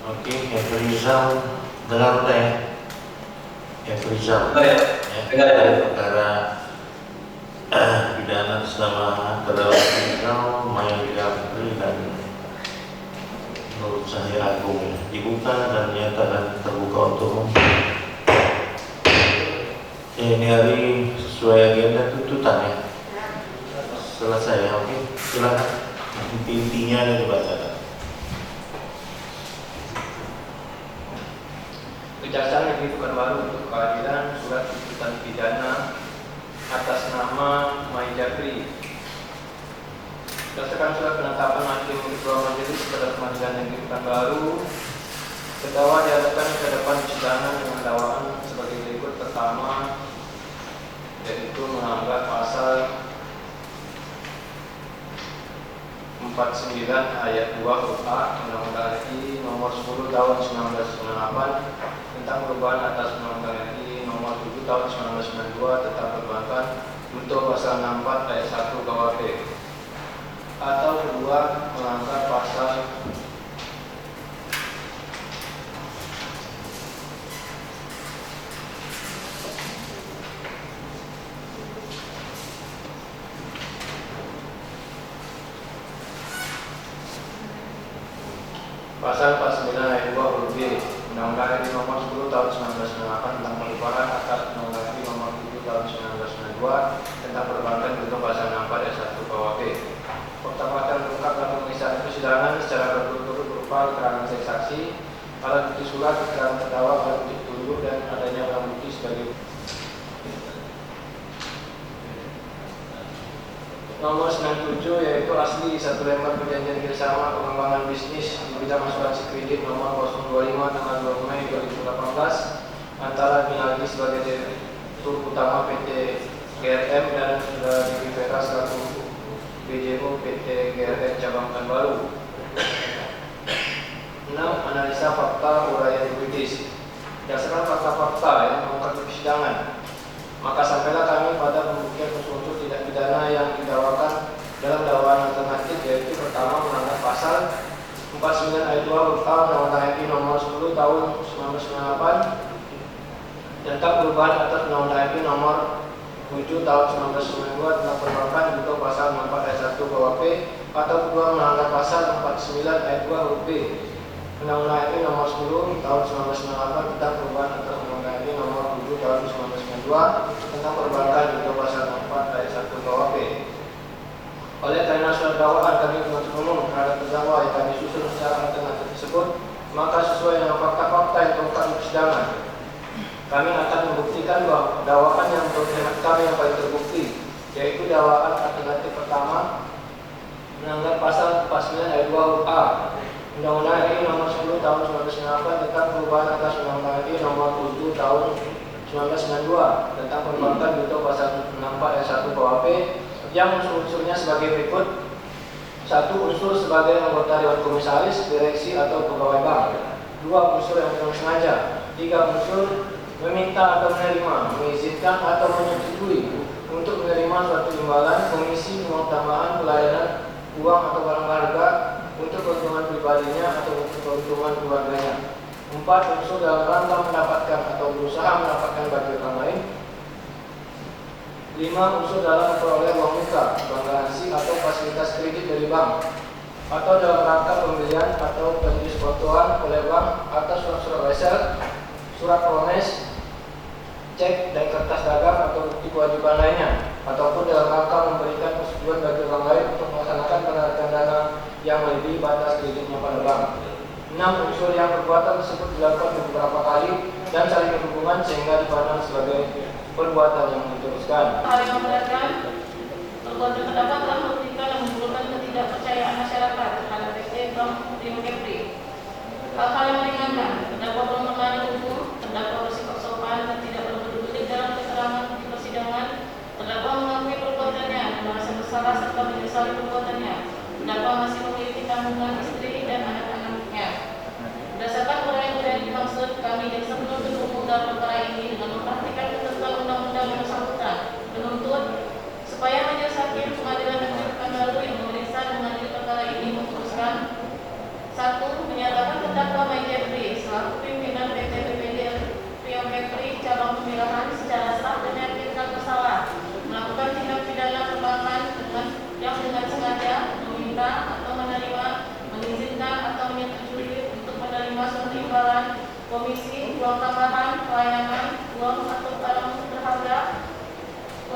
Oke, Efrizal dengar udah ya? Efrizal ya. Dengar ya. Perkara pidana atas nama terdakwa Efrizal, Maya Gafri dan Nur Cahaya Agung ya. Dibuka dan nyatakan terbuka untuk umum. Ini hari sesuai agenda tuntutan ya. Selesai ya, oke. Silakan. Intinya ada dibacakan. Kejaksaan Negeri Pekanbaru untuk keadilan surat tuntutan pidana atas nama Mai Jafri. Berdasarkan surat penetapan Hakim Ketua Majelis pada Pengadilan Negeri Pekanbaru, terdakwa dihadapkan ke depan persidangan dengan dakwaan sebagai berikut. Pertama, yaitu melanggar pasal 49 ayat 2 huruf A Undang-Undang RI nomor 10 tahun 1998 tentang perubahan atas Undang-Undang RI nomor 7 tahun 1992 tentang perbankan untuk pasal 64 ayat 1 KUHP. Atau kedua, melanggar pasal Pasal 49 ayat 2 huruf B Undang-Undang RI nomor 10 tahun 1998 tentang perubahan atas Undang-Undang RI nomor 7 tahun 1992 tentang perbankan untuk pasal 64 ayat 1 KUHP. Pertama, akan mengungkap dalam pemeriksaan persidangan secara berturut-turut berupa keterangan saksi, alat bukti surat, keterangan terdakwa, alat bukti petunjuk, dan adanya barang bukti sebagai nomor 97, yaitu asli satu lembar perjanjian kerjasama pengembangan bisnis di bidang asuransi kredit nomor 025 tanggal 2 Mei 2018 antara Binaldi sebagai direktur utama PT GRM dan Dewi Vera selaku BJO PT GRM Cabang Pekanbaru. 6. Analisa fakta uraian yuridis. Berdasarkan fakta-fakta yang mengungkap di persidangan, maka sampailah kami pada pembuktian unsur tindak pidana yang didakwakan dalam dakwaan alternatif, yaitu pertama, melanggar pasal 49 ayat 2 huruf A Undang-Undang RI nomor 10 tahun 1998 tentang perubahan atas Undang-Undang RI nomor 7 tahun 1992 tentang perbankan untuk pasal 64 ayat 1 KUHP. Atau kedua, melanggar pasal 49 ayat 2 huruf B Undang-Undang RI nomor 10 tahun 1998 tentang perubahan atas Undang-Undang RI nomor 7 tahun 1992 tentang perbankan untuk pasal 64 ayat 1 KUHP. Oleh karena surat dakwaan kami penuntut umum terhadap terdakwa yang kami susun secara alternatif tersebut, maka sesuai dengan fakta-fakta yang terungkap di persidangan, kami akan membuktikan bahwa dakwaan yang menurut hemat kami yang paling terbukti, yaitu dakwaan alternatif pertama, melanggar pasal 49 ayat 2 huruf A Undang-Undang RI nomor 10 tahun 1998 tentang perubahan atas Undang-Undang RI nomor 7 tahun 1992 tentang perbankan untuk pasal 64 ayat 1 KUHP yang unsur-unsurnya sebagai berikut. 1. Unsur sebagai anggota Dewan Komisaris, direksi atau pegawai bank. 2. Unsur yang dengan sengaja. 3. Unsur meminta atau menerima, mengizinkan atau menyetujui untuk menerima suatu imbalan, komisi, uang tambahan, pelayanan, uang atau barang berharga untuk keuntungan pribadinya atau untuk keuntungan keluarganya. 4. Unsur dalam rangka mendapatkan atau berusaha mendapatkan bagi orang lain. 5. Unsur dalam memperoleh uang muka, bank garansi atau fasilitas kredit dari bank, atau dalam rangka pembelian atau pendiskontoan oleh bank atas surat-surat wesel, surat promes, cek dan kertas dagang atau bukti kewajiban lainnya, ataupun dalam rangka memberikan persetujuan bagi orang lain untuk melaksanakan penarikan dana yang melebihi batas kreditnya pada bank. 6. Unsur yang perbuatan tersebut dilakukan beberapa kali dan saling berhubungan sehingga dipandang sebagai perbuatan yang diteruskan. Hal yang memberatkan, tergugat terdapat telah membuktikan dan menimbulkan ketidakpercayaan masyarakat terhadap PT Bank Prima Kepri. Hal-hal yang meringankan, terdakwa belum memenuhi hukum, terdakwa bersifat sopan dan tidak berbelit dalam keterangan di persidangan, terdakwa mengakui perbuatannya dan merasa bersalah serta menyesali perbuatannya. Terdakwa masih memiliki tanggungan istri dan anak-anaknya. Berdasarkan uraian-uraian dimaksud, kami jaksa penuntut umum dalam perkara ini dengan memperhatikan ketentuan undang-undang yang bersangkutan menuntut supaya majelis hakim Pengadilan Negeri Pekanbaru yang memeriksa dan mengadili perkara ini memutuskan: 1. Menyatakan terdakwa Mike Jeffrey selaku pimpinan PT PPD Rio Kepri cabang pemilahan secara sah dan meyakinkan bersalah melakukan tindak pidana perbankan dengan sengaja meminta atau menerima, mengizinkan atau menyetujui untuk menerima suatu imbalan, komisi, uang tambahan, pelayanan, uang atau barang berharga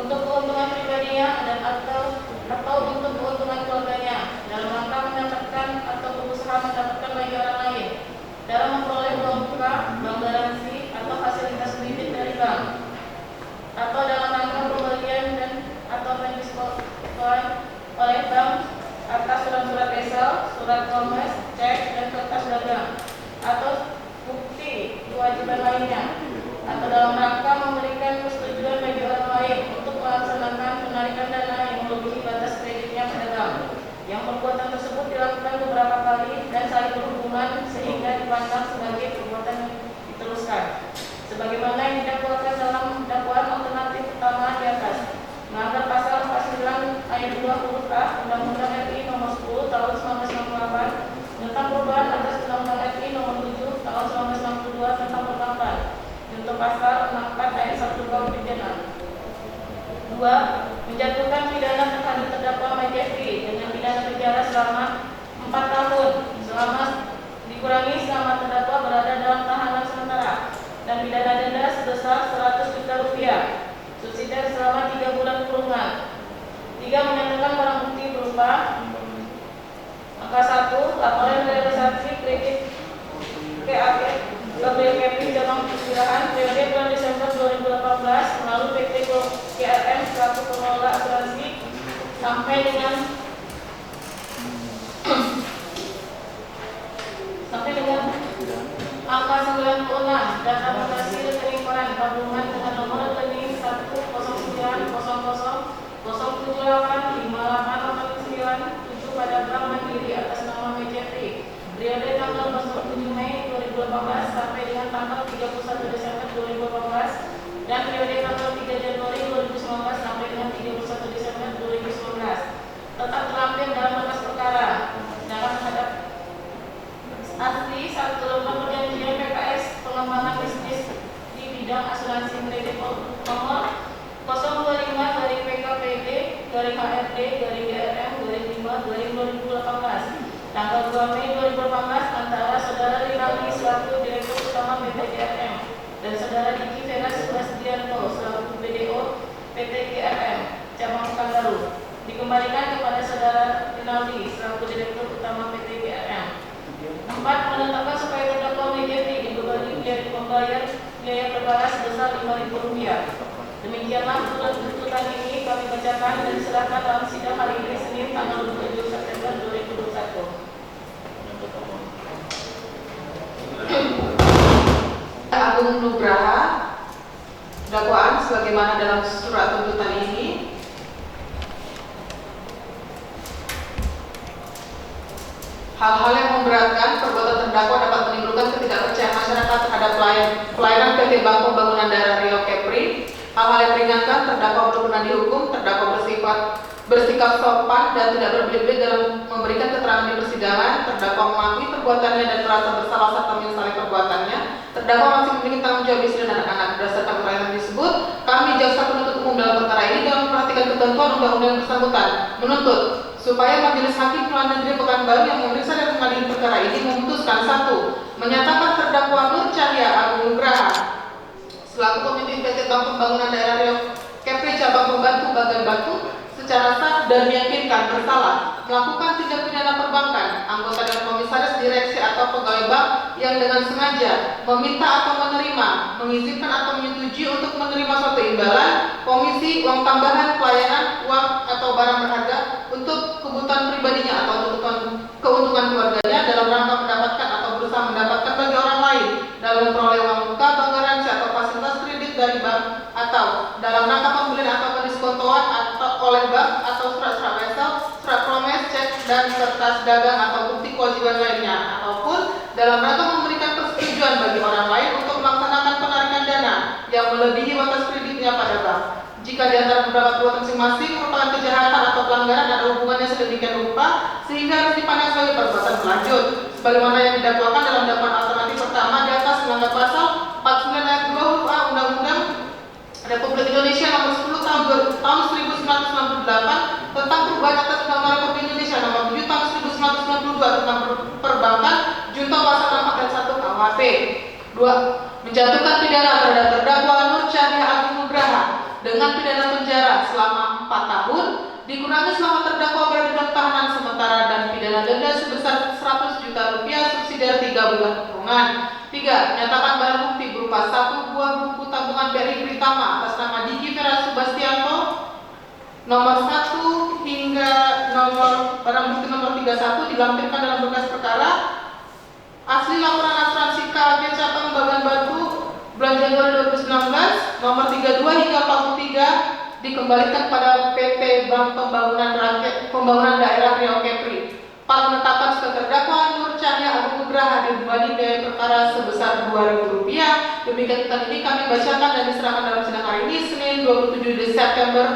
untuk keuntungan pribadinya dan atau untuk keuntungan keluarganya dalam rangka mendapatkan atau berusaha mendapatkan bagi orang lain dalam memperoleh uang muka, bank garansi atau fasilitas kredit dari bank atau dalam rangka pembelian dan atau pendiskon oleh bank atas surat-surat esel, surat promes, cek dan kertas dagang atau bukti kewajiban lainnya atau dalam rangka memberikan persetujuan bagi orang lain untuk melaksanakan penarikan dana yang melebihi batas kreditnya pada bank yang perbuatan tersebut dilakukan beberapa kali dan saling berhubungan sehingga dipandang sebagai perbuatan yang diteruskan sebagaimana yang didakwakan dalam dakwaan alternatif pertama di atas melanggar pasal 49 ayat 2 huruf A Undang-Undang RI nomor 10 tahun 1968 tentang perubahan atas Undang-Undang RI nomor 7 tahun 1962 tentang perbankan untuk pasal 64 ayat 1 KUH pidana. 2. Menjatuhkan pidana terhadap terdakwa Mike Jeffrey dengan pidana penjara selama 4 tahun selama dikurangi selama terdakwa berada dalam tahanan sementara dan pidana denda sebesar 100 juta rupiah subsidiar selama 3 bulan kurungan. 3. Menyatakan barang bukti berupa angka 1. Laporan realisasi kredit KAP Kepri cabang perkiraan periode bulan Desember 2018 melalui PT KRM selaku pengelola asuransi sampai dengan angka 96 data mutasi rekening koran tabungan dengan nomor rekening 10007858889 pada Bank Mandiri atas nama Mike Jeffrey periode tanggal 27 Mei 2018 sampai dengan tanggal 31 Desember 2018 dan periode tanggal 3 Januari 2019 sampai dengan 31 Desember 2019 tetap terampil dalam berkas perkara dalam terhadap asli satu lembar perjanjian PKS pengembangan bisnis di bidang asuransi kredit nomor 025 dari PKPD dari HRD dari GRM dari 5 2018 tanggal 2 Mei 2018 antara saudara Rinaldi selaku Direktur Utama PT GRM dan saudara Diki Vera Subastianto selaku BDO PT GRM cabang Pekanbaru dikembalikan kepada saudara Rinaldi selaku Direktur Utama PT GRM. 4. Menetapkan supaya terdakwa Mike Jeffrey dibebani membayar biaya perkara sebesar Rp5.000. Demikianlah tuntutan ini kami bacakan dan diserahkan dalam sidang hari ini Senin tanggal 27 September 2021. Agung Nugraha, dakwaan sebagaimana dalam surat tuntutan ini. Hal-hal yang memberatkan perbuatan terdakwa dapat menimbulkan ketidakpercayaan masyarakat terhadap pelayanan PT Bank Pembangunan Daerah Rio Kepri. Hal-hal yang meringankan terdakwa belum pernah dihukum, terdakwa bersikap sopan dan tidak berbelit-belit dalam memberikan keterangan di persidangan, terdakwa mengakui perbuatannya dan merasa bersalah serta menyesali perbuatannya, terdakwa masih memiliki tanggung jawab istri dan anak-anak. Berdasarkan keterangan tersebut, kami jaksa penuntut umum dalam perkara ini dalam memperhatikan ketentuan undang-undang yang bersangkutan menuntut supaya Majelis Hakim Pengadilan Negeri Pekanbaru yang memeriksa dan mengadili perkara ini memutuskan 1. Menyatakan terdakwa Nur Cahya Agung Nugraha selaku pemimpin PT Bank Pembangunan Daerah Rio Kepri cabang pembantu Bagan Batu secara sah dan meyakinkan bersalah melakukan tindak pidana perbankan, anggota dan komisaris direksi atau pegawai bank yang dengan sengaja meminta atau menerima, mengizinkan atau menyetujui untuk menerima suatu imbalan, komisi, uang tambahan, pelayanan, uang atau barang berharga untuk kebutuhan pribadinya atau keuntungan keluarganya dalam rangka mendapatkan atau berusaha mendapatkan bagi orang lain dalam memperoleh uang muka, bank garansi atau fasilitas kredit dari bank atau dalam rangka pembelian atau pendiskontoan atau oleh bank atau surat-surat wesel, surat promes, cek dan kertas dagang atau bukti kewajiban lainnya ataupun dalam rangka memberikan persetujuan bagi orang lain untuk melaksanakan penarikan dana yang melebihi batas kreditnya pada bank. Jika di antara beberapa perbuatan masing-masing merupakan merupakan kejahatan atau pelanggaran ada hubungannya sedemikian rupa sehingga harus dipandang sebagai perbuatan berlanjut. Sebagaimana yang didakwakan dalam dakwaan alternatif pertama di atas melanggar pasal 49 ayat 2 huruf A Undang-Undang Republik Indonesia Nomor 10 tahun 1998 tentang perubahan atas Undang-Undang Republik Indonesia Nomor 7 tahun 1992 tentang perbankan junto pasal 4 ayat 1 KUHP. 2. Menjatuhkan pidana terhadap terdakwa Nur Cahya Agung Nugraha dengan pidana penjara selama 4 tahun dikurangi selama terdakwa berada dalam tahanan sementara dan pidana denda sebesar 100 juta rupiah subsidiar 3 bulan kurungan. 3. Menyatakan barang bukti berupa 1 buah buku tabungan BRI Pritama atas nama Diki Vera Subastianto nomor 1 hingga barang bukti nomor 31 dilampirkan dalam berkas perkara asli laporan asuransi KAG Cabang Bagan Batu bulan Januari 2019 nomor 32 hingga 43 dikembalikan pada PT Bank Pembangunan Daerah Riau Kepri. 4. Menetapkan sebagai terdakwa Nur Cahya Agung Nugraha dibebani biaya perkara sebesar Rp2.000. Demikian putusan ini kami bacakan dan diserahkan dalam sidang hari ini Senin 27 September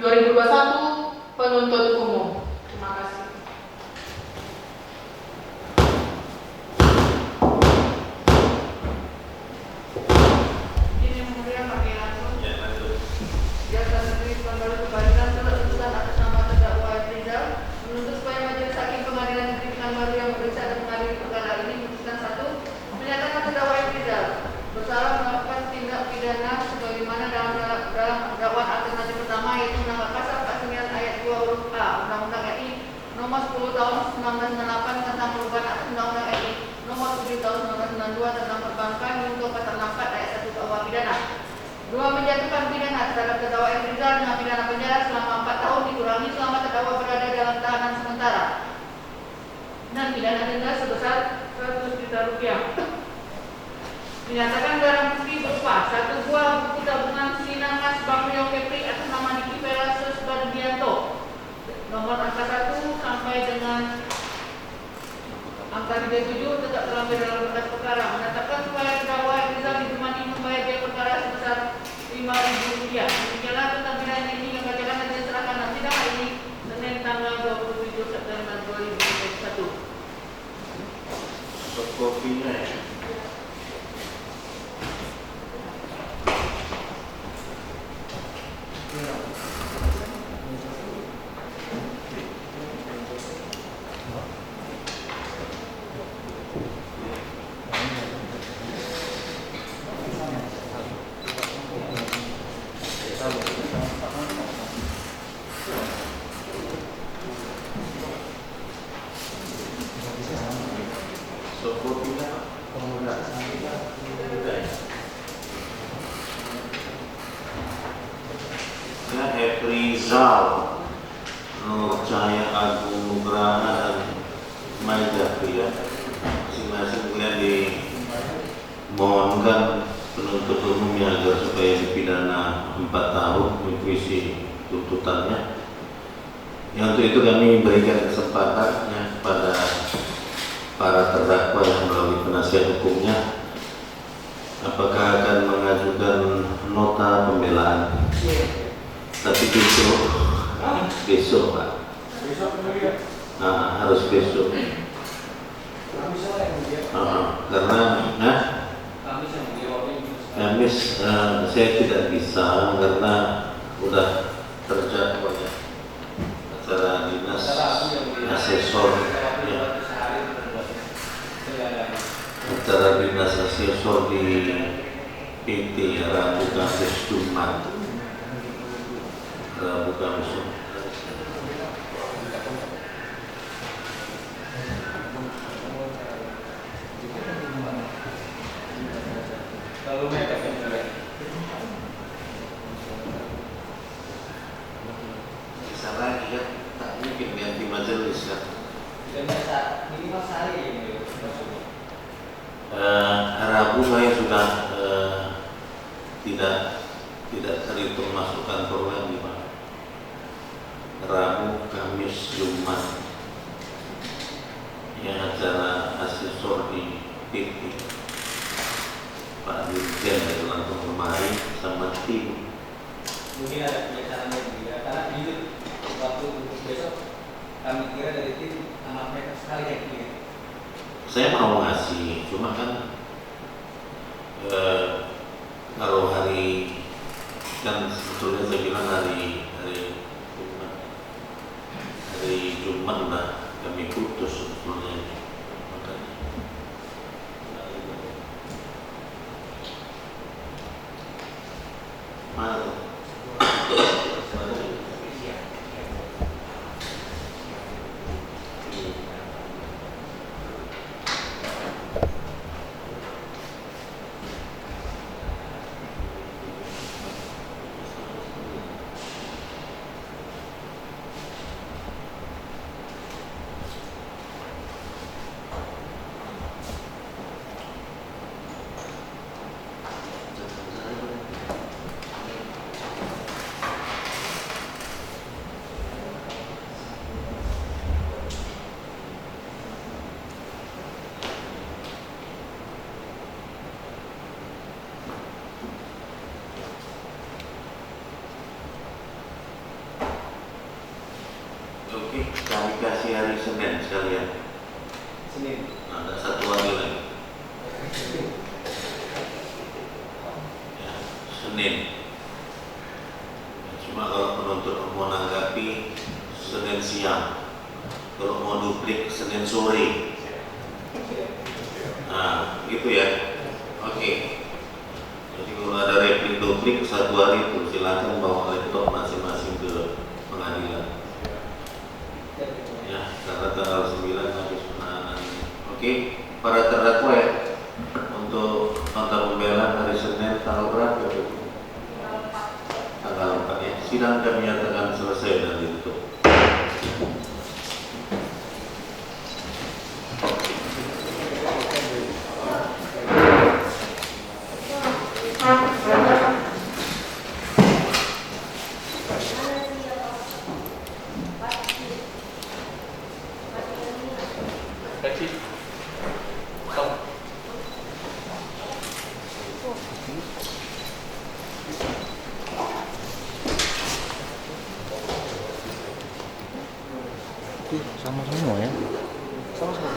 2021 penuntut umum. Terima kasih. Ini kemudian kami langsung jasa negeri kembali kembalikan surat tuntutan atas nama terdakwa Rizal menuntut supaya majelis hakim pengadilan negeri Pekanbaru yang memeriksa dan mengadili perkara ini memutuskan 1. Menyatakan terdakwa Rizal bersalah melakukan tindak pidana sebagaimana dalam dakwaan alternatif pertama yaitu melanggar pasal 49 ayat 2 huruf A Undang-Undang RI nomor 10 tahun 1998 tentang perubahan atas Undang-Undang RI nomor 7 tahun 1992 tentang perbankan untuk pasal 64 ayat 1 KUH pidana. 2. Menjatuhkan pidana terhadap terdakwa Rizal dengan pidana penjara selama 4 tahun dikurangi selama terdakwa berada dalam tahanan sementara dan pidana denda sebesar 100 juta rupiah. Menyatakan barang bukti berupa 1 buah buku tabungan Sinarmas Bank Riau Kepri atas nama Diki Vera Subastianto nomor angka 1 sampai dengan angka 37 tetap terlampir dalam berkas perkara. Menyatakan supaya terdakwa Rizal ditemani membayar biaya perkara sebesar Rp5.000. Demikianlah tentang pidana ini yang bacakan dan diserahkan dalam sidang hari ini Senin tanggal 27 September 2021. Kopinya ya. Rizal, Nur Cahya Agung Nugraha dan Maida ya. Masing-masing kemudian dimohonkan penuntut umumnya agar supaya dipidana 4 tahun mengikuti tuntutannya. Yang untuk itu kami berikan kesempatan ya, kepada para terdakwa yang melalui penasihat hukumnya apakah akan mengajukan nota pembelaan. Tapi besok Pak. Nah, harus besok. Karena Kamis saya tidak bisa karena udah terjadwal ya acara dinas asesor ya. Acara dinas asesor di PT Rabu Kamis Jumat. Rabu Kamis. Bisa lagi ya, tak mungkin ganti majelis ya. Minimal sehari ini. Rabu saya sudah tidak terhitung masuk kantor lagi Pak. Rabu, Kamis, Jumat yang acara asesor di PT Pak Dirjen dari langsung kemari sama tim. Mungkin ada penyesalan juga karena kami kira dari tim amat mereka sekali ya ini ya. Saya mau ngasih, cuma kan kalau hari kan sebetulnya saya bilang hari Jumat udah kami putus sebetulnya ini. Makanya mana tuh? Oke, kami kasih hari Senin sekalian. Senin. Ada satu hari lagi. Ya, Senin. Cuma kalau penuntut mau menanggapi Senin siang, kalau mau duplik Senin sore. Nah, gitu ya. Oke. Jadi kalau ada replik duplik satu hari itu silakan bawa laptop masing-masing ke pengadilan. Ya, karena tanggal 9 habis penahanan. Oke, para terdakwa ya, untuk nota pembelaan hari Senin tanggal berapa itu? Tanggal 4 ya. Sidang kami nyatakan selesai dan ditutup. Sama semua ya. Sama-sama.